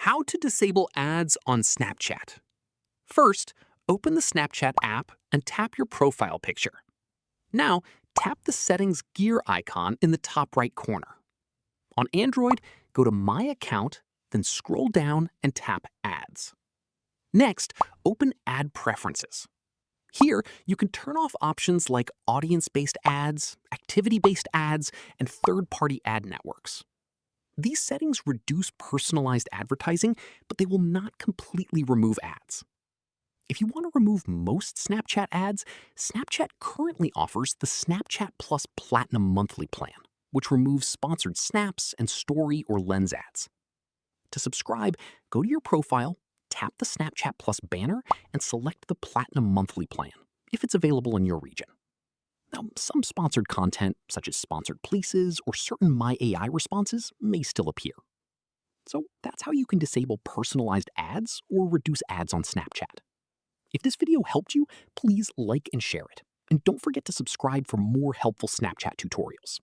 How to disable ads on Snapchat. First, open the Snapchat app and tap your profile picture. Now, tap the settings gear icon in the top right corner. On Android, go to My Account, then scroll down and tap Ads. Next, open Ad Preferences. Here, you can turn off options like audience-based ads, activity-based ads, and third-party ad networks. These settings reduce personalized advertising, but they will not completely remove ads. If you want to remove most Snapchat ads, Snapchat currently offers the Snapchat Plus Platinum Monthly Plan, which removes sponsored snaps and story or lens ads. To subscribe, go to your profile, tap the Snapchat Plus banner, and select the Platinum Monthly Plan, if it's available in your region. Now, some sponsored content, such as sponsored places or certain My AI responses, may still appear. So that's how you can disable personalized ads or reduce ads on Snapchat. If this video helped you, please like and share it. And don't forget to subscribe for more helpful Snapchat tutorials.